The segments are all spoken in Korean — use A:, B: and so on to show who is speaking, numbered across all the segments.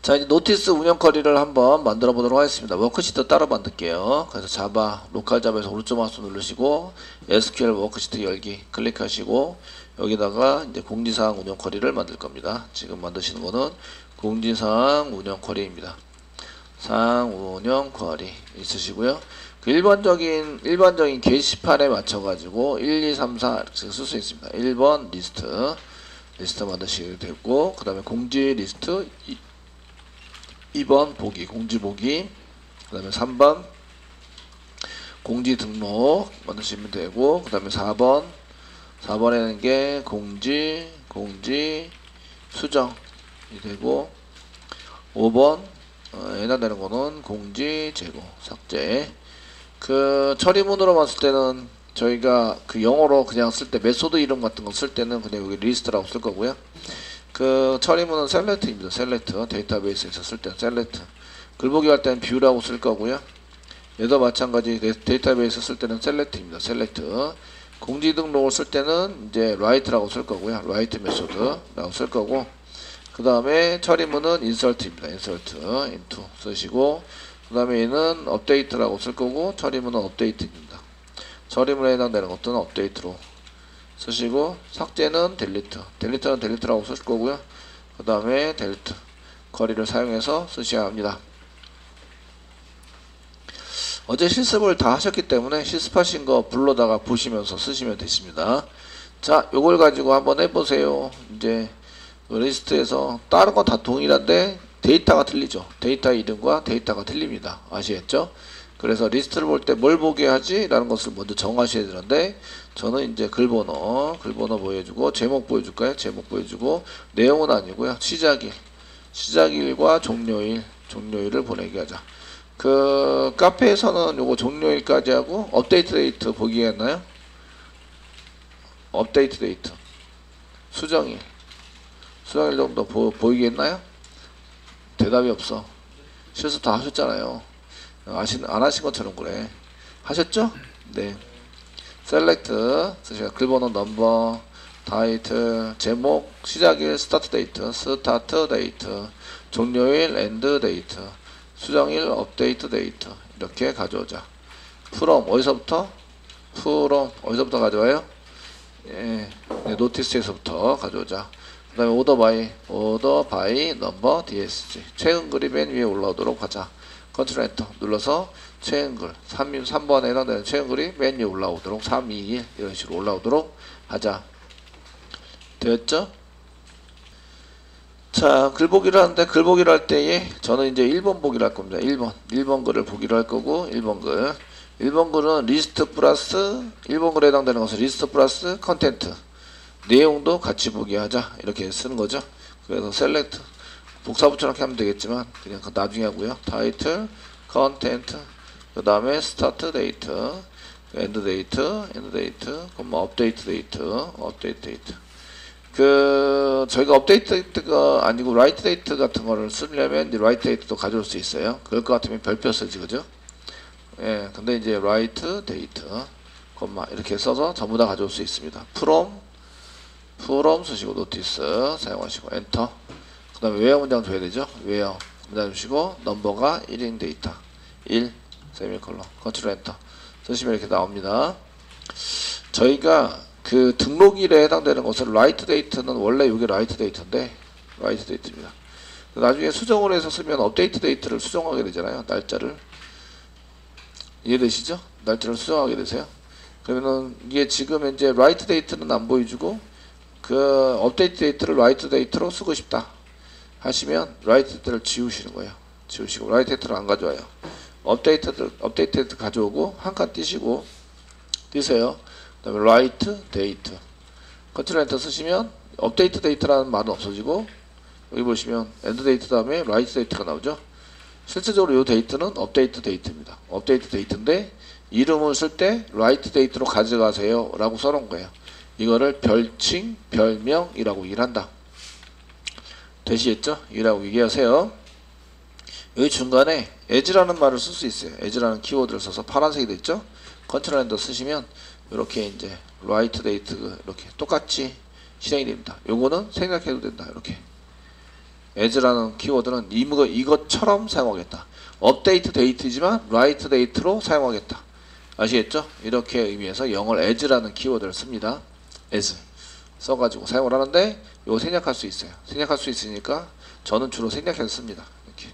A: 자, 이제 노티스 운영 쿼리를 한번 만들어 보도록 하겠습니다. 워크시트 따로 만들게요. 그래서 자바, 로컬 자바에서 오른쪽 마우스 누르시고 SQL 워크시트 열기 클릭하시고 여기다가 이제 공지사항 운영 쿼리를 만들 겁니다. 지금 만드시는 거는 공지사항 운영 쿼리입니다. 사항 운영 쿼리 있으시고요. 그 일반적인 게시판에 맞춰 가지고 1, 2, 3, 4 이렇게 쓸 수 있습니다. 1번 리스트 만드시게 되고, 그 다음에 공지 리스트 2번 보기, 공지 보기, 그 다음에 3번 공지 등록 만드시면 되고, 그 다음에 4번에는 게 공지 수정이 되고, 5번 해당되는 거는 공지 제거, 삭제. 그 처리문으로 봤을 때는 저희가 그 영어로 그냥 쓸 때 메소드 이름 같은 거 쓸 때는 그냥 여기 리스트라고 쓸 거고요. 그 처리문은 셀렉트입니다. 셀렉트. 데이터베이스에서 쓸 때는 셀렉트. 글보기 할 때는 뷰라고 쓸 거고요. 얘도 마찬가지 데이터베이스 쓸 때는 셀렉트입니다. 셀렉트. 공지 등록을 쓸 때는 이제 라이트라고 쓸 거고요. 라이트 메소드라고 쓸 거고, 그 다음에 처리문은 인설트입니다. 인설트 인투 쓰시고, 그 다음에 얘는 업데이트라고 쓸 거고, 처리문은 업데이트입니다. 처리문에 해당되는 것들은 업데이트로 쓰시고, 삭제는 델리트는 델리트라고 쓸 거고요. 그 다음에 델리트 쿼리를 사용해서 쓰셔야 합니다. 어제 실습을 다 하셨기 때문에 실습하신 거 불러다가 보시면서 쓰시면 되십니다. 자, 요걸 가지고 한번 해보세요. 이제 리스트에서 다른 건 다 동일한데 데이터가 틀리죠. 데이터 이름과 데이터가 틀립니다. 아시겠죠? 그래서 리스트를 볼 때 뭘 보게 하지? 라는 것을 먼저 정하셔야 되는데, 저는 이제 글번호 보여주고, 제목 보여줄까요? 제목 보여주고, 내용은 아니고요. 시작일과 종료일을 보내게 하자. 그 카페에서는 요거 종료일까지 하고 업데이트 데이트 보기 했나요? 업데이트 데이트 수정일 정도 보이게 했나요? 대답이 없어. 실수 다 하셨잖아요. 안 하신 것처럼 그래. 하셨죠? 네. 셀렉트 쓰시고, 글번호 넘버, 타이틀, 제목, 시작일, 스타트 데이트, 종료일, 엔드 데이트, 수정일, 업데이트 데이트 이렇게 가져오자. from 어디서부터 가져와요? 예, 네, 노티스에서부터 가져오자. 그 다음에 오더 바이 넘버 DSG 최근 글이 맨 위에 올라오도록 하자. 컨트롤 엔터 눌러서 최근 글 3번에 해당되는 최근 글이 맨 위에 올라오도록 3, 2, 1 이런 식으로 올라오도록 하자. 되었죠? 자, 글보기를 하는데, 글보기를 할 때에 저는 이제 1번 보기를 할 겁니다. 1번 글을 보기로 할 거고, 1번 글은 리스트 플러스 1번 글에 해당되는 것은 리스트 플러스 컨텐트, 내용도 같이 보게 하자 이렇게 쓰는 거죠. 그래서 셀렉트 복사 붙여넣기 하면 되겠지만 그냥 나중에 하고요. 타이틀, 컨텐트, 그 다음에 스타트 데이트, 엔드 데이트, 업데이트 데이트. 그 저희가 업데이트 데이트가 아니고 라이트 데이트 같은 거를 쓰려면 이제 라이트 데이트도 가져올 수 있어요. 그럴 것 같으면 별표 쓰지, 그죠? 예, 근데 이제 라이트 데이트, 이렇게 써서 전부 다 가져올 수 있습니다. from 쓰시고 노티스 사용하시고 엔터. 그 다음에 웨어 문장 줘야 되죠. 웨어 문장 주시고 넘버가 1인 데이터 1 세미콜론 컨트롤 엔터 쓰시면 이렇게 나옵니다. 저희가 그 등록일에 해당되는 것은 라이트 데이트는 원래 이게 라이트 데이트인데 라이트 데이트입니다. 나중에 수정을 해서 쓰면 업데이트 데이트를 수정하게 되잖아요. 날짜를 이해되시죠? 날짜를 수정하게 되세요. 그러면은 이게 지금 이제 라이트 데이트는 안 보여주고 그 업데이트 데이트를 라이트 데이트로 쓰고 싶다 하시면 라이트 데이트를 지우시는 거예요. 지우시고 라이트 데이트를 안 가져와요. 업데이트 데이트 가져오고 한 칸 띄시고 띄세요. 그 다음에 라이트 데이트 컨트롤 엔터 쓰시면 업데이트 데이트라는 말은 없어지고 여기 보시면 엔드 데이트 다음에 라이트 데이트가 나오죠. 실질적으로 이 데이트는 업데이트 데이트입니다. 업데이트 데이트인데 이름을 쓸 때 라이트 데이트로 가져가세요 라고 써놓은 거예요. 이거를 별칭, 별명이라고 일한다. 되시겠죠? 이라고 얘기하세요. 여기 중간에 as라는 말을 쓸 수 있어요. as라는 키워드를 써서 파란색이 됐죠? 컨트롤 엔터 쓰시면 이렇게 이제 라이트 데이트 이렇게 똑같이 실행이 됩니다. 요거는 생략해도 된다. 이렇게 as라는 키워드는 이것처럼 사용하겠다. 업데이트 데이트지만 라이트 데이트로 사용하겠다. 아시겠죠? 이렇게 의미해서 0을 as라는 키워드를 씁니다. as 써가지고 사용을 하는데 이거 생략할 수 있어요. 생략할 수 있으니까 저는 주로 생략해서 씁니다. 이렇게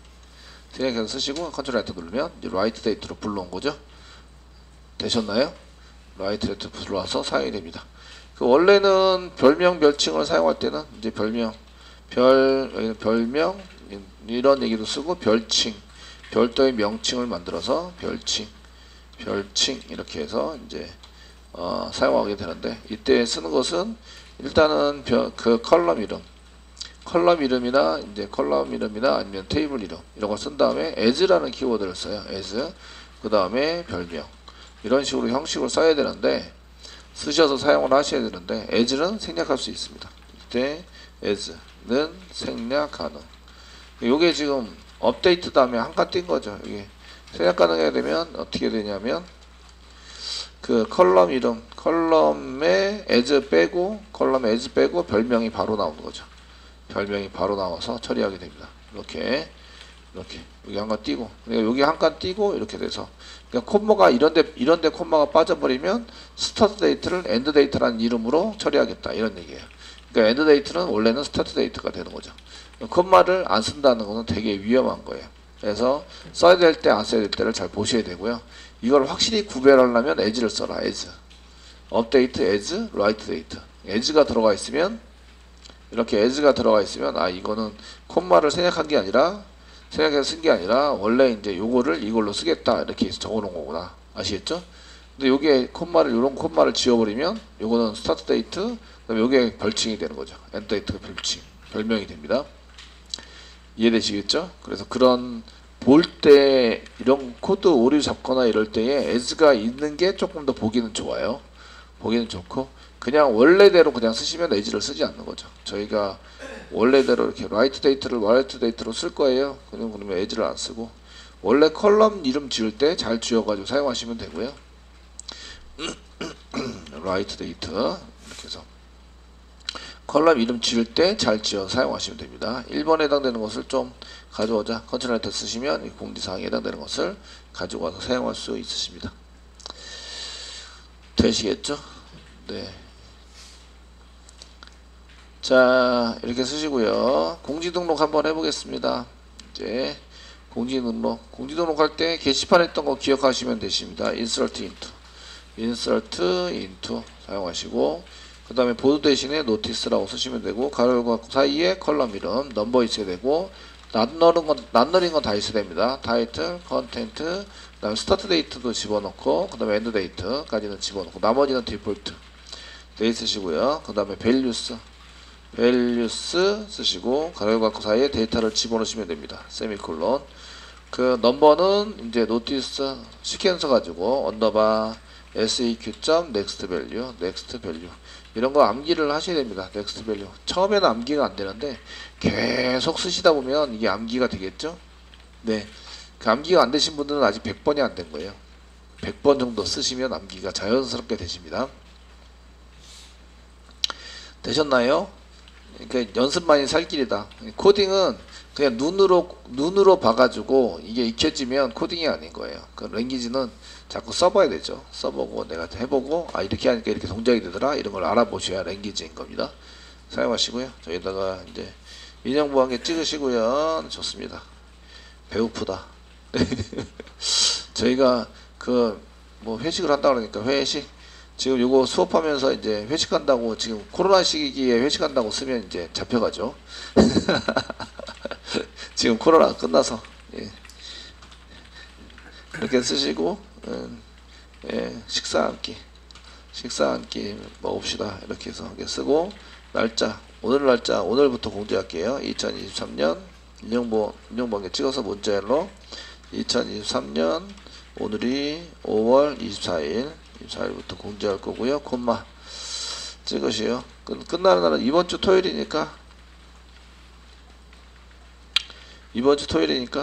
A: 생략해서 쓰시고 컨트롤 엔터 누르면 이제 라이트 데이트로 불러온 거죠. 되셨나요? 라이트 데이트 불러와서 사용이 됩니다. 그 원래는 별명 별칭을 사용할 때는 이제 별명 이런 얘기도 쓰고 별칭 별도의 명칭을 만들어서 별칭 이렇게 해서 이제 사용하게 되는데 이때 쓰는 것은 일단은 그 컬럼 이름이나 이제 컬럼 이름이나 아니면 테이블 이름 이런 걸 쓴 다음에 as라는 키워드를 써요. as 그 다음에 별명 이런 식으로 형식으로 써야 되는데 쓰셔서 사용을 하셔야 되는데 as는 생략할 수 있습니다. 이때 as는 생략 가능. 요게 지금 업데이트 다음에 한 칸 띈 거죠. 이게 생략 가능해야 되면 어떻게 되냐면 그 컬럼 이름 컬럼에 as 빼고 별명이 바로 나오는 거죠. 별명이 바로 나와서 처리하게 됩니다. 이렇게 여기 한 칸 띄고 여기 한 칸 띄고 이렇게 돼서 그러니까 콤마가 이런데 콤마가 빠져버리면 스타트 데이트를 엔드 데이트라는 이름으로 처리하겠다 이런 얘기예요. 그러니까 엔드 데이트는 원래는 스타트 데이트가 되는 거죠. 콤마를 안 쓴다는 것은 되게 위험한 거예요. 그래서 써야 될 때 안 써야 될 때를 잘 보셔야 되고요. 이걸 확실히 구별하려면 as를 써라. as 업데이트 as 라이트 데이트 as가 들어가 있으면 이렇게 as가 들어가 있으면 이거는 콤마를 생략한 게 아니라 생략해서 쓴 게 아니라 원래 이제 요거를 이걸로 쓰겠다 이렇게 적어 놓은 거구나. 아시겠죠? 근데 요게 이런 콤마를 지워버리면 요거는 스타트 데이트 그다음에 요게 별칭이 되는 거죠. 엔드 데이트가 별명이 됩니다. 이해되시겠죠? 그래서 그런 볼 때 이런 코드 오류 잡거나 이럴 때에 as가 있는 게 조금 더 보기는 좋아요. 보기는 좋고 그냥 원래대로 그냥 쓰시면 as를 쓰지 않는 거죠. 저희가 원래대로 이렇게 라이트 데이트로 쓸 거예요. 그러면 as를 안 쓰고 원래 컬럼 이름 지을 때 잘 지어가지고 사용하시면 되고요. 라이트 데이트 이렇게 해서 컬럼 이름 지을 때 잘 지어 사용하시면 됩니다. 1번에 해당되는 것을 좀 가져오자. 컨트롤 엔터 쓰시면 공지사항에 해당되는 것을 가지고 와서 사용할 수 있으십니다. 되시겠죠? 네. 자, 이렇게 쓰시고요. 공지 등록 한번 해보겠습니다. 이제 공지 등록할 때 게시판 했던 거 기억하시면 되십니다. insert into 사용하시고 그 다음에 보드 대신에 노티스라고 쓰시면 되고 가로과 사이에 컬럼 이름 넘버 있어야 되고 낱너린 건 다 있어야 됩니다. 타이틀, 컨텐트, 그 다음에 스타트 데이트도 집어넣고 그 다음에 엔드 데이트까지는 집어넣고 나머지는 디폴트 돼 있으시고요. 그 다음에 밸류스 쓰시고 가로과 사이에 데이터를 집어넣으시면 됩니다. 세미콜론 그 넘버는 이제 노티스 시퀀서 가지고 언더바 seq.next value 이런 거 암기를 하셔야 됩니다. next value 처음에는 암기가 안 되는데 계속 쓰시다 보면 이게 암기가 되겠죠. 네, 그 암기가 안 되신 분들은 아직 100번이 안 된 거예요. 100번 정도 쓰시면 암기가 자연스럽게 되십니다. 되셨나요? 그러니까 연습만이 살 길이다. 코딩은 그냥 눈으로 봐가지고 이게 익혀지면 코딩이 아닌 거예요. 그 랭귀지는 자꾸 써봐야 되죠. 써보고 내가 해보고 이렇게 하니까 이렇게 동작이 되더라 이런 걸 알아보셔야 랭귀지인 겁니다. 사용하시고요. 저기다가 이제 인형부 한 개 찍으시고요. 좋습니다. 배고프다. 저희가 그 뭐 회식을 한다 그러니까 회식 지금 요거 수업하면서 이제 회식한다고 지금 코로나 시기에 회식한다고 쓰면 이제 잡혀가죠. 지금 코로나 끝나서 이렇게 쓰시고 식사 한 끼 먹읍시다 이렇게 해서 쓰고 날짜 오늘부터 공지할게요. 2023년 인용보 한개 찍어서 문자열로 2023년 오늘이 5월 24일부터 공지할 거고요. 콤마 찍으시요. 끝나는 날은 이번 주 토요일이니까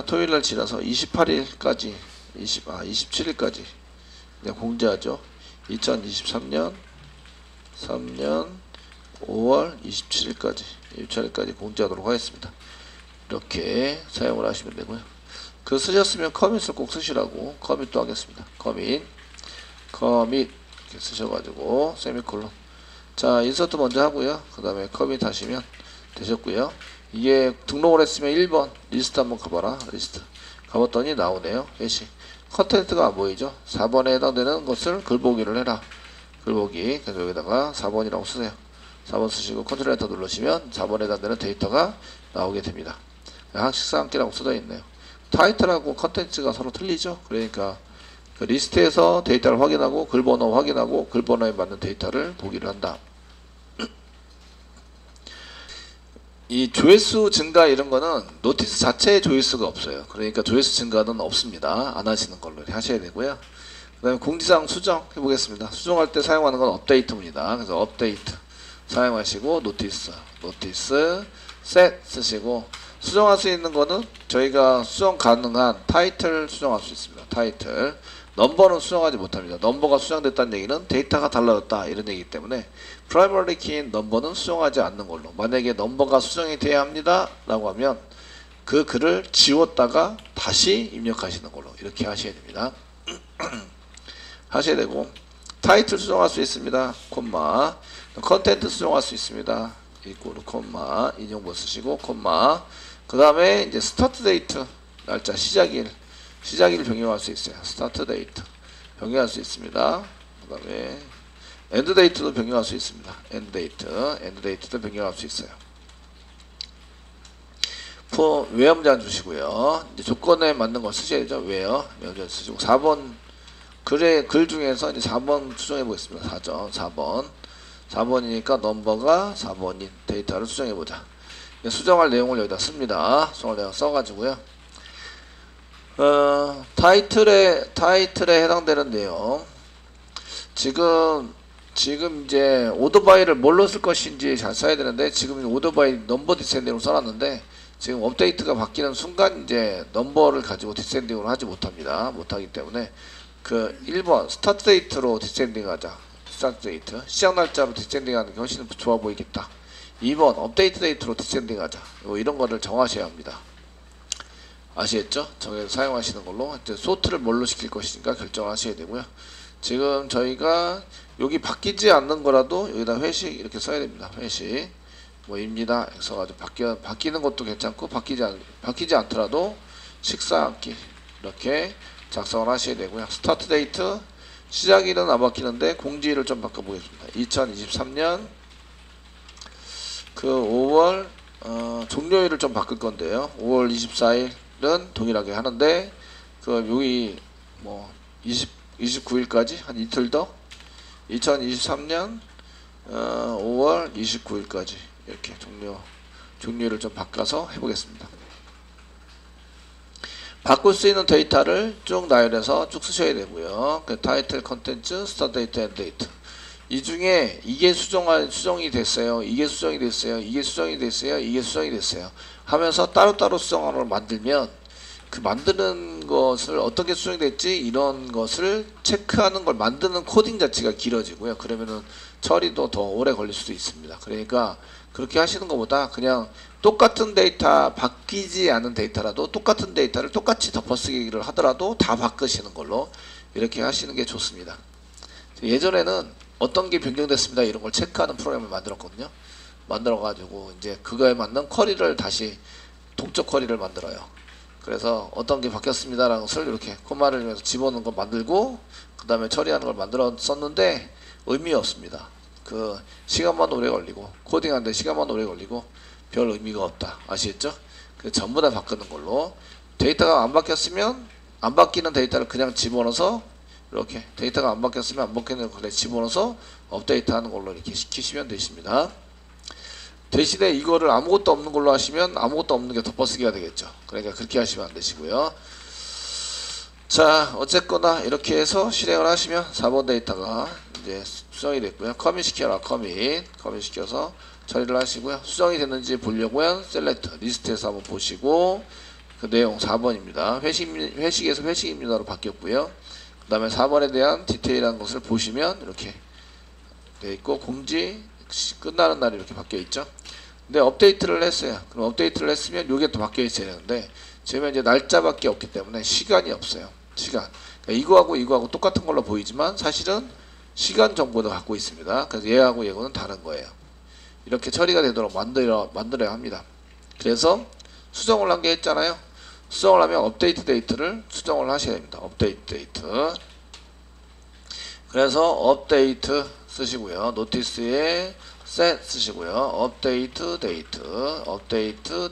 A: 토요일 날 지나서 28일까지 27일까지 그냥 공지하죠. 2023년 5월 27일까지 공지하도록 하겠습니다. 이렇게 사용을 하시면 되고요. 그 쓰셨으면 커밋을 꼭 쓰시라고 커밋도 하겠습니다. 커밋 이렇게 쓰셔가지고 세미콜론. 자, 인서트 먼저 하고요. 그 다음에 커밋 하시면 되셨고요. 이게 등록을 했으면 1번 리스트 한번 가봐라. 리스트 가봤더니 나오네요. 회식 컨텐츠가 안 보이죠. 4번에 해당되는 것을 글보기를 해라. 글보기. 그래서 여기다가 4번이라고 쓰세요. 4번 쓰시고 컨트롤 엔터 누르시면 4번에 해당되는 데이터가 나오게 됩니다. 항식사 함께라고 써져 있네요. 타이틀하고 컨텐츠가 서로 틀리죠. 그러니까 그 리스트에서 데이터를 확인하고 글번호 확인하고 글번호에 맞는 데이터를 보기를 한다. 이 조회수 증가 이런 거는 노티스 자체에 조회수가 없어요. 그러니까 조회수 증가는 없습니다. 안 하시는 걸로 하셔야 되고요. 그 다음에 공지사항 수정 해보겠습니다. 수정할 때 사용하는 건 업데이트입니다. 그래서 업데이트 사용하시고 노티스 셋 쓰시고 수정할 수 있는 거는 저희가 수정 가능한 타이틀 수정할 수 있습니다. 타이틀 넘버는 수정하지 못합니다. 넘버가 수정됐다는 얘기는 데이터가 달라졌다 이런 얘기이기 때문에 프라이머리 키인 넘버는 수정하지 않는 걸로. 만약에 넘버가 수정이 돼야 합니다 라고 하면 그 글을 지웠다가 다시 입력하시는 걸로 이렇게 하셔야 됩니다. 하셔야 되고 타이틀 수정할 수 있습니다. 콤마 컨텐트 수정할 수 있습니다. 이꼬르 콤마 인용부 쓰시고 콤마 그 다음에 이제 스타트 데이트 날짜 시작일 변경할 수 있어요. 스타트 데이트 변경할 수 있습니다. 그 다음에 엔드 데이트도 변경할 수 있습니다. 엔드 데이트도 변경할 수 있어요. 외âm 제한 주시고요. 이제 조건에 맞는 거 쓰셔야 되죠. 외어 외âm 제한 쓰시고 4번 글 중에서 이제 4번 수정해 보겠습니다. 4번이니까 넘버가 4번인 데이터를 수정해 보자. 수정할 내용을 여기다 씁니다. 수정할 내용 써가지고요. 타이틀에 해당되는 내용. 지금 이제 오더바이를 뭘로 쓸 것인지 잘 써야 되는데 지금 오더바이 넘버 디센딩으로 써놨는데 지금 업데이트가 바뀌는 순간 이제 넘버를 가지고 디센딩으로 하지 못합니다. 못하기 때문에 그 1번 스타트 데이트로 디센딩 하자. 스타트 데이트 시작 날짜로 디센딩 하는 게 훨씬 좋아 보이겠다. 2번 업데이트 데이트로 디센딩 하자. 이런 거를 정하셔야 합니다. 아시겠죠? 정해서 사용하시는 걸로 이제 소트를 뭘로 시킬 것인가 결정하셔야 되고요. 지금 저희가 여기 바뀌지 않는 거라도 여기다 회식 이렇게 써야 됩니다. 회식 뭐입니다. 써가지고 바뀌는 것도 괜찮고 바뀌지 않더라도 식사 앉기 이렇게 작성을 하셔야 되고요. 스타트 데이트 시작일은 안 바뀌는데 공지일을 좀 바꿔보겠습니다. 2023년 그 5월 종료일을 좀 바꿀 건데요. 5월 24일은 동일하게 하는데 그 여기 뭐 29일까지 한 이틀 더 2023년 5월 29일까지 이렇게 종료일을 좀 바꿔서 해보겠습니다. 바꿀 수 있는 데이터를 쭉 나열해서 쭉 쓰셔야 되고요. 그 타이틀, 컨텐츠, 스타트 데이트, 엔드 데이트. 이 중에 이게 수정이 됐어요. 이게 수정이 됐어요. 이게 수정이 됐어요. 이게 수정이 됐어요. 하면서 따로따로 수정하는 걸 만들면 그 만드는 것을 어떻게 수정이 됐지 이런 것을 체크하는 걸 만드는 코딩 자체가 길어지고요. 그러면은 처리도 더 오래 걸릴 수도 있습니다. 그러니까 그렇게 하시는 것보다 그냥 똑같은 데이터 바뀌지 않은 데이터라도 똑같은 데이터를 똑같이 덮어쓰기를 하더라도 다 바꾸시는 걸로 이렇게 하시는 게 좋습니다. 예전에는 어떤 게 변경됐습니다 이런 걸 체크하는 프로그램을 만들었거든요. 만들어 가지고 이제 그거에 맞는 쿼리를 다시 동적 쿼리를 만들어요. 그래서 어떤 게 바뀌었습니다 라는 것을 이렇게 코마를 이용해서 집어넣은 거 만들고 그 다음에 처리하는 걸 만들었었는데 의미 없습니다. 그 시간만 오래 걸리고 코딩하는데 시간만 오래 걸리고 별 의미가 없다. 아시겠죠? 그래서 전부 다 바꾸는 걸로 데이터가 안 바뀌었으면 안 바뀌는 데이터를 그냥 집어넣어서 이렇게 데이터가 안 바뀌었으면 안 바뀌는 걸 집어넣어서 업데이트 하는 걸로 이렇게 시키시면 되십니다. 대신에 이거를 아무것도 없는 걸로 하시면 아무것도 없는 게 덮어쓰기가 되겠죠. 그러니까 그렇게 하시면 안 되시고요. 자, 어쨌거나 이렇게 해서 실행을 하시면 4번 데이터가 이제 수정이 됐고요. 커밋 시켜라. 커밋 시켜서 처리를 하시고요. 수정이 됐는지 보려고요. 셀렉트 리스트에서 한번 보시고 그 내용 4번입니다. 회식에서 회식입니다로 바뀌었고요. 그 다음에 4번에 대한 디테일한 것을 보시면 이렇게 되어 있고 공지 끝나는 날이 이렇게 바뀌어 있죠. 근데 업데이트를 했어요. 그럼 업데이트를 했으면 요게 또 바뀌어 있어야 되는데 지금 이제 날짜밖에 없기 때문에 시간이 없어요. 시간. 그러니까 이거하고 똑같은 걸로 보이지만 사실은 시간 정보도 갖고 있습니다. 그래서 얘하고 얘하고는 다른 거예요. 이렇게 처리가 되도록 만들어야 합니다. 그래서 수정을 한 게 했잖아요. 수정을 하면 업데이트 데이트를 수정을 하셔야 됩니다. 업데이트 데이트. 그래서 업데이트 쓰시고요. 노티스에 set 쓰시고요. 업데이트 데이트, 업데이트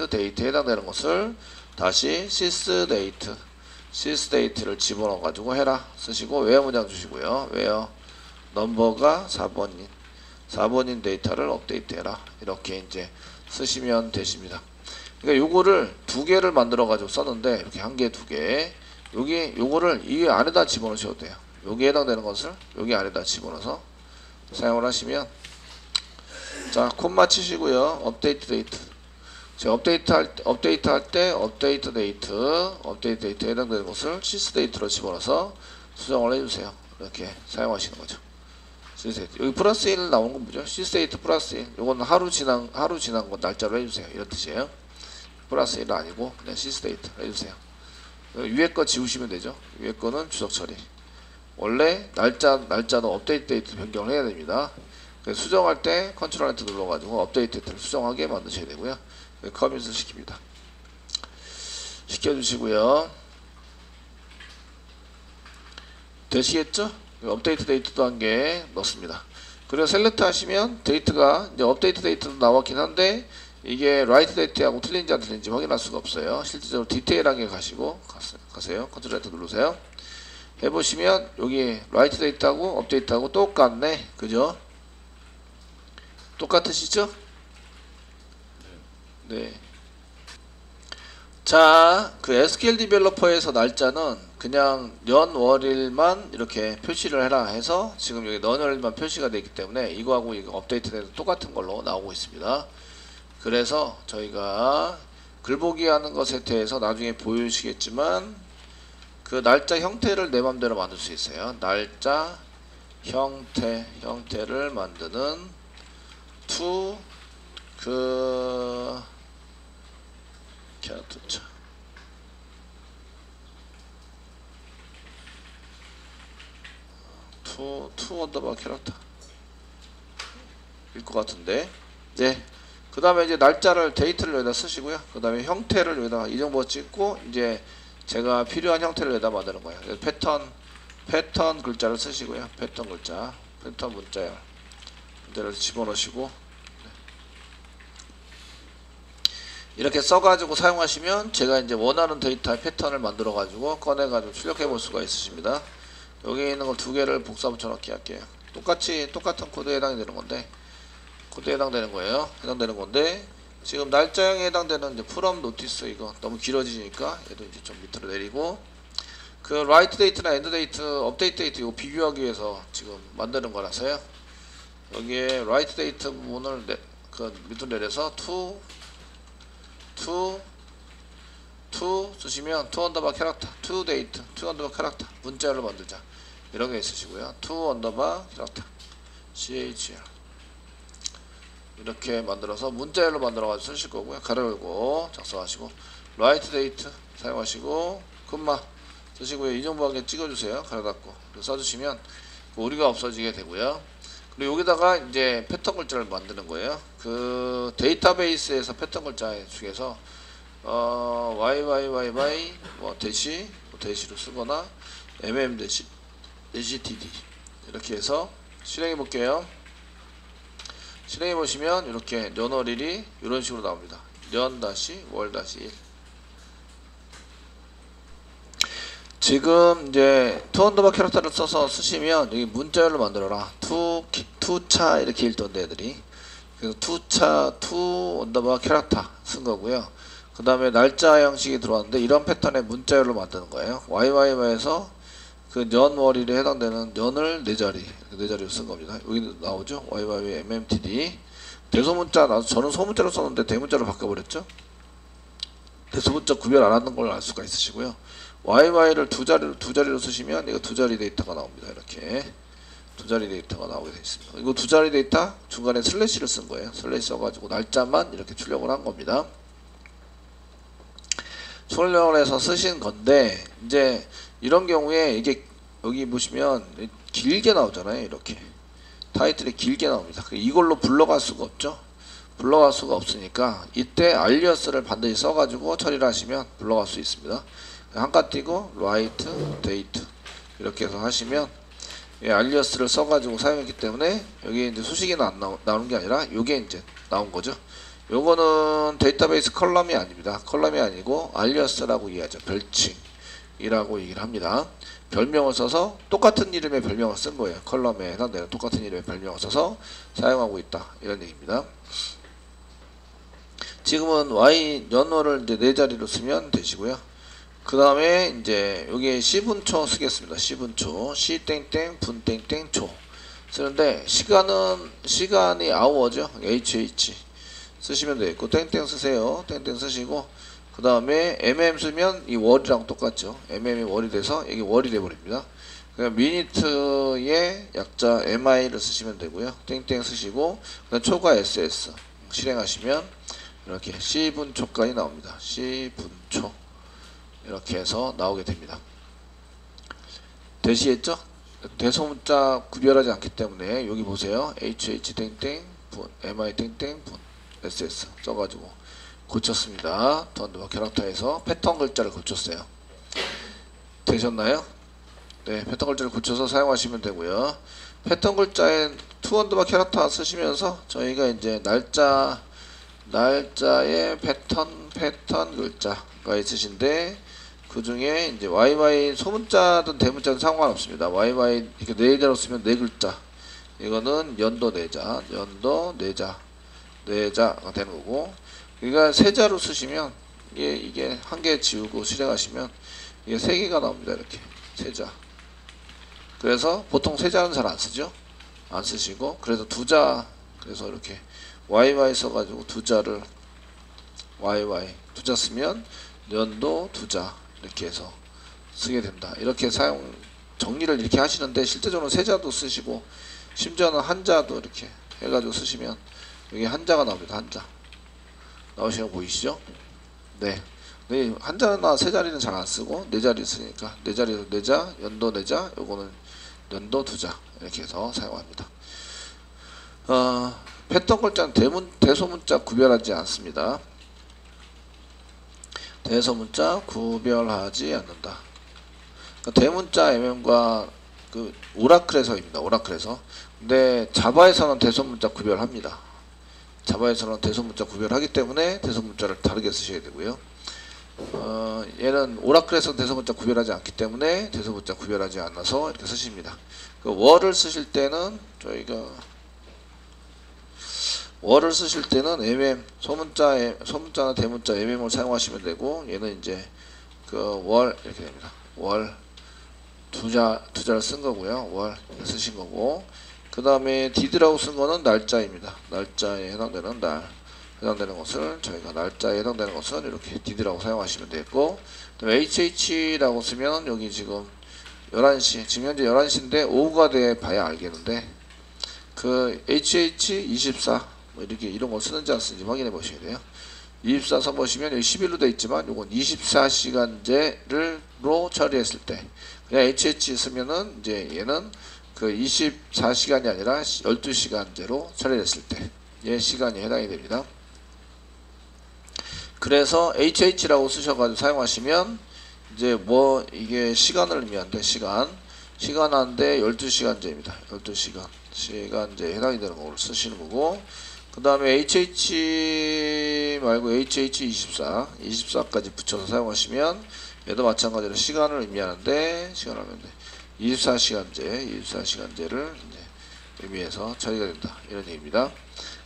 A: 데이트에 해당되는 것을 다시 sys 데이트를 집어넣어 가지고 해라 쓰시고 where 문장 주시고요. where 넘버가 4번인 데이터를 업데이트 해라. 이렇게 이제 쓰시면 되십니다. 그러니까 요거를 두 개를 만들어 가지고 썼는데 이렇게 한 개, 두 개. 요거를 이 안에다 집어넣으셔도 돼요. 여기에 해당되는 것을 여기 안에다 집어넣어서 사용을 하시면 자, 콤마 치시고요. 업데이트 데이트. 제가 업데이트 할 때 업데이트 데이트에 해당되는 것을 sys 데이트로 집어넣어서 수정을 해주세요. 이렇게 사용하시는 거죠. 여기 플러스 1 나오는 건 뭐죠? sys 데이트 플러스 1. 요거는 하루 지난 거 날짜로 해주세요. 이런 뜻이에요. 플러스 1은 아니고 그냥 sys 데이트 해주세요. 위에 거 지우시면 되죠. 위에 거는 주석 처리. 원래 날짜도 업데이트 데이트 변경을 해야 됩니다. 그래서 수정할 때 컨트롤 엔터 눌러가지고 업데이트 데이트를 수정하게 만드셔야 되고요. 커밋을 시킵니다. 시켜주시고요. 되시겠죠? 업데이트 데이트도 한 개 넣습니다. 그리고 셀렉트 하시면 데이트가 이제 업데이트 데이트도 나왔긴 한데 이게 라이트 데이트하고 틀린지 안 틀린지 확인할 수가 없어요. 실질적으로 디테일하게 가세요. 컨트롤 엔터 누르세요. 해보시면 여기 라이트 데이트하고 업데이트하고 똑같네. 그죠? 똑같으시죠? 네. 자, 그 SQL 디벨로퍼에서 날짜는 그냥 연월일만 이렇게 표시를 해라 해서 지금 여기 연월일만 표시가 되기 때문에 이거하고 이거 업데이트돼도 똑같은 걸로 나오고 있습니다. 그래서 저희가 글보기 하는 것에 대해서 나중에 보여주시겠지만 그 날짜 형태를 내 맘대로 만들 수 있어요. 날짜 형태를 만드는 투 언더바 캐릭터 일 것 같은데. 네. 그 다음에 이제 날짜를 데이트를 여기다 쓰시고요. 그 다음에 형태를 여기다 이 정도 찍고 이제 제가 필요한 형태를 여기다 만드는 거예요. 패턴 글자를 쓰시고요. 패턴 문자열 문자를 집어넣으시고 이렇게 써가지고 사용하시면 제가 이제 원하는 데이터의 패턴을 만들어 가지고 꺼내가지고 출력해 볼 수가 있으십니다. 여기 있는 걸 두 개를 복사 붙여넣기 할게요. 똑같은 코드에 해당이 되는 건데 해당되는 건데 지금 날짜형에 해당되는 이제 from notice 이거 너무 길어지니까 얘도 이제 좀 밑으로 내리고 그 write date나 end date, update date 이거 비교하기 위해서 지금 만드는 거라서요. 여기에 write date 부분을 그 밑으로 내려서 to 쓰시면 to underbar character, to date, to underbar character 문자열로 만들자 이런 게 있으시고요. to underbar character chr 이렇게 만들어서 문자열로 만들어가지고 쓰실 거고요. 가로 열고 작성하시고 write date 사용하시고 콤마 쓰시고요. 이 정도하게 찍어주세요. 가로 닫고 써주시면 오류가 없어지게 되고요. 그리고 여기다가 이제 패턴 글자를 만드는 거예요. 그 데이터베이스에서 패턴 글자 중에서 YYYY 대시로 쓰거나 DD 이렇게 해서 실행해 볼게요. 실행해 보시면 이렇게 연월일이 이런 식으로 나옵니다. 년-월-1 지금 이제 투 언더바 캐릭터를 써서 쓰시면 여기 문자열로 만들어라. 투차 이렇게 읽던데 애들이. 그래서 투 언더바 캐릭터 쓴 거고요. 그 다음에 날짜 형식이 들어왔는데 이런 패턴의 문자열로 만드는 거예요. YYY에서 그 년월일에 해당되는 년을 네 자리로 쓴 겁니다. 여기 나오죠. YYY MMTD 대소문자 저는 소문자로 썼는데 대문자로 바꿔버렸죠. 대소문자 구별 안 하는 걸 알 수가 있으시고요. YY를 두 자리로 쓰시면 이거 두 자리 데이터가 나옵니다. 이렇게 두 자리 데이터가 나오게 되어 있습니다. 이거 두 자리 데이터 중간에 슬래시를 쓴 거예요. 슬래시 써가지고 날짜만 이렇게 출력을 한 겁니다. 출력을 해서 쓰신 건데, 이제 이런 경우에 이게 여기 보시면 길게 나오잖아요. 이렇게 타이틀이 길게 나옵니다. 이걸로 불러갈 수가 없죠. 불러갈 수가 없으니까 이때 alias를 반드시 써가지고 처리를 하시면 불러갈 수 있습니다. 한가 띄고 write date 이렇게 해서 하시면, alias를 써가지고 사용했기 때문에 여기 이제 수식이는 안 나오는 게 아니라 요게 이제 나온 거죠. 요거는 데이터베이스 컬럼이 아닙니다. 컬럼이 아니고 alias라고 이해하죠. 별칭이라고 얘기를 합니다. 별명을 써서 똑같은 이름의 별명을 쓴 거예요. 컬럼에 해당되는 똑같은 이름의 별명을 써서 사용하고 있다, 이런 얘기입니다. 지금은 y 연호를 이제 네 자리로 쓰면 되시고요. 그 다음에 이제 여기에 시분초 쓰겠습니다. 시분초 시 땡땡 분 땡땡 초 쓰는데, 시간이 hour죠. hh 쓰시면 되겠고, 땡땡 쓰세요. 땡땡 쓰시고, 그 다음에 mm 쓰면 이 월이랑 똑같죠. mm이 월이 돼서 이게 월이 돼버립니다. 그냥 미니트의 약자 mi를 쓰시면 되고요. 땡땡 쓰시고, 그다음 초가 ss 실행하시면 이렇게 시분초까지 나옵니다. 시분초 이렇게 해서 나오게 됩니다. 되시겠죠? 대소문자 구별하지 않기 때문에 여기 보세요. hh 땡땡 분 mi 땡땡 분 ss 써가지고 고쳤습니다. 투언더바 캐릭터에서 패턴 글자를 고쳤어요. 되셨나요? 네, 패턴 글자를 고쳐서 사용하시면 되고요. 패턴 글자에 투언더바 캐릭터 쓰시면서 저희가 이제 날짜의 패턴 글자가 있으신데, 그 중에 이제 YY 소문자든 대문자든 상관없습니다. YY 이렇게 네 개로 쓰면 네 글자. 이거는 연도 내자가 되는 거고, 그러니까 세자로 쓰시면 이게 한 개 지우고 실행하시면 이게 세 개가 나옵니다. 이렇게 세자. 그래서 보통 세자는 잘 안 쓰죠. 안 쓰시고, 그래서 두자, 그래서 이렇게 YY 써가지고 두자를 YY 두자 쓰면 연도 두자 이렇게 해서 쓰게 된다. 이렇게 사용 정리를 이렇게 하시는데, 실제적으로 세자도 쓰시고 심지어는 한자도 이렇게 해가지고 쓰시면 여기 한자가 나옵니다. 한자 나오시는 거 보이시죠? 네. 네, 한자나 세 자리는 잘 안 쓰고 네 자리 쓰니까 네 자리에서 네자, 연도 네자, 요거는 연도 두자 이렇게 해서 사용합니다. 패턴 글자는 대소문자 구별하지 않습니다. 대소문자 구별하지 않는다. 그러니까 대문자 mm과 그 오라클에서입니다. 오라클에서. 근데 자바에서는 대소문자 구별합니다. 자바에서는 대소문자 구별하기 때문에 대소문자를 다르게 쓰셔야 되고요. 얘는 오라클에서는 대소문자 구별하지 않기 때문에 대소문자 구별하지 않아서 이렇게 쓰십니다. 그 월을 쓰실 때는 저희가 월을 쓰실 때는 mm 소문자나 대문자 mm을 사용하시면 되고, 얘는 이제 그 월 이렇게 됩니다. 월 두자를 쓴 거고요. 월 쓰신 거고, 그 다음에 did라고 쓴 거는 날짜입니다. 날짜에 해당되는 해당되는 것을 저희가 날짜에 해당되는 것은 이렇게 did라고 사용하시면 되겠고, 그다음에 hh라고 쓰면 여기 지금 11시 지금 현재 11시인데 오후가 돼 봐야 알겠는데, 그 hh24 뭐 이렇게 이런 걸 쓰는지 안 쓰는지 확인해 보셔야 돼요. 24 써보시면 여기 11로 되어 있지만 요건 24시간제로 처리했을 때, 그냥 hh 쓰면은 이제 얘는 그 24시간이 아니라 12시간제로 처리했을 때 얘 시간이 해당이 됩니다. 그래서 hh라고 쓰셔가지고 사용하시면 이제 뭐 이게 시간을 의미하는데 시간한데 12시간제입니다. 12시간제 해당이 되는 걸 쓰시는 거고, 그 다음에 hh 말고 hh24까지 붙여서 사용하시면 얘도 마찬가지로 시간을 의미하는데 24시간제를 이제 의미해서 처리가 된다, 이런 얘기입니다.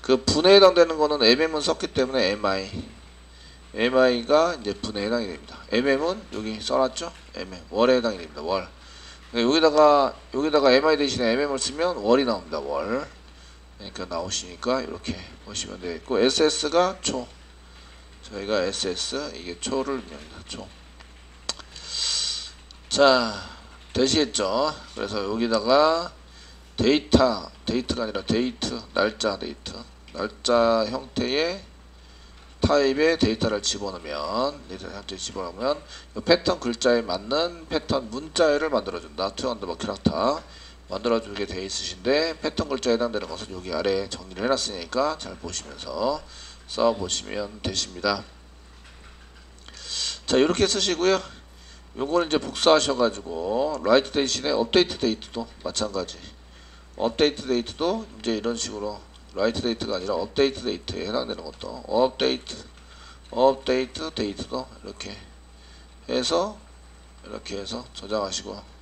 A: 그 분에 해당되는 거는 mm은 썼기 때문에 mi가 이제 분에 해당이 됩니다. mm은 여기 써놨죠? 월에 해당이 됩니다. 월. 여기다가 mi 대신에 mm을 쓰면 월이 나옵니다. 월. 그러니까 나오시니까 이렇게 보시면 되겠고, ss가 초. 저희가 ss 이게 초를 의미합니다. 초. 자, 되시겠죠? 그래서 여기다가 데이터가 아니라 데이트, 날짜 형태의 타입의 데이터를 집어넣으면 이 패턴 글자에 맞는 패턴 문자열을 만들어준다. to underbar 캐릭터 만들어주게 되어 있으신데 패턴 글자에 해당되는 것은 여기 아래에 정리를 해놨으니까 잘 보시면서 써보시면 되십니다. 자, 이렇게 쓰시고요. 요거는 이제 복사하셔가지고 write 대신에 update date도 마찬가지. update date도 이제 이런 식으로 write date가 아니라 update date에 해당되는 것도 update date도 이렇게 해서 저장하시고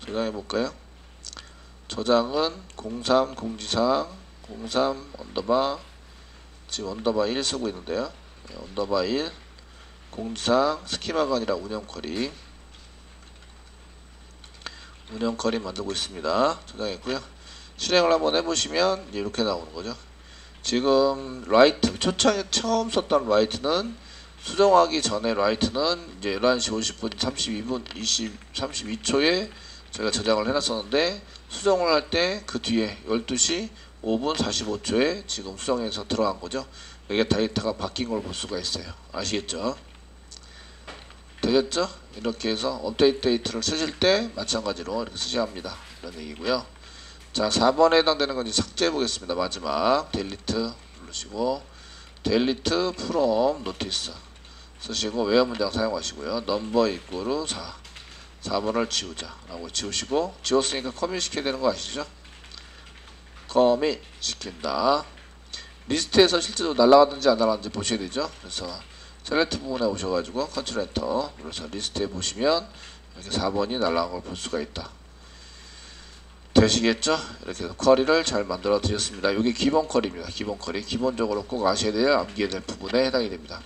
A: 저장해 볼까요? 저장은 03 공지사항 03 언더바 지금 언더바 1 쓰고 있는데요. 언더바 1 공지사항 스키마가 아니라 운영 쿼리 만들고 있습니다. 저장했고요. 실행을 한번 해보시면 이렇게 나오는 거죠. 지금 write 초창에 처음 썼던 write는 수정하기 전에 write는 이제 11시 50분 32초에 저희가 저장을 해놨었는데 수정을 할 때 그 뒤에 12시 5분 45초에 지금 수정해서 들어간 거죠. 이게 데이터가 바뀐 걸 볼 수가 있어요. 아시겠죠? 되겠죠? 이렇게 해서 업데이트 데이터를 쓰실 때 마찬가지로 이렇게 쓰셔야 합니다. 이런 얘기고요. 자, 4번에 해당되는 건 이제 삭제해 보겠습니다. 마지막 델리트 누르시고 델리트 from 노티스 쓰시고 외화 문장 사용하시고요. 넘버 이꼬르 4번을 지우자 라고 지우시고 지웠으니까 커밋 시켜야 되는 거 아시죠? 커밋 시킨다. 리스트에서 실제로 날아가든지 안 날아가든지 보셔야 되죠. 그래서 셀렉트 부분에 오셔가지고 컨트롤 엔터 눌러서 리스트에 보시면 이렇게 4번이 날아간 걸 볼 수가 있다. 되시겠죠? 이렇게 해서 쿼리를 잘 만들어 드렸습니다. 이게 기본 쿼리입니다. 기본 쿼리. 기본적으로 꼭 아셔야 돼요. 암기해야 될 부분에 해당이 됩니다.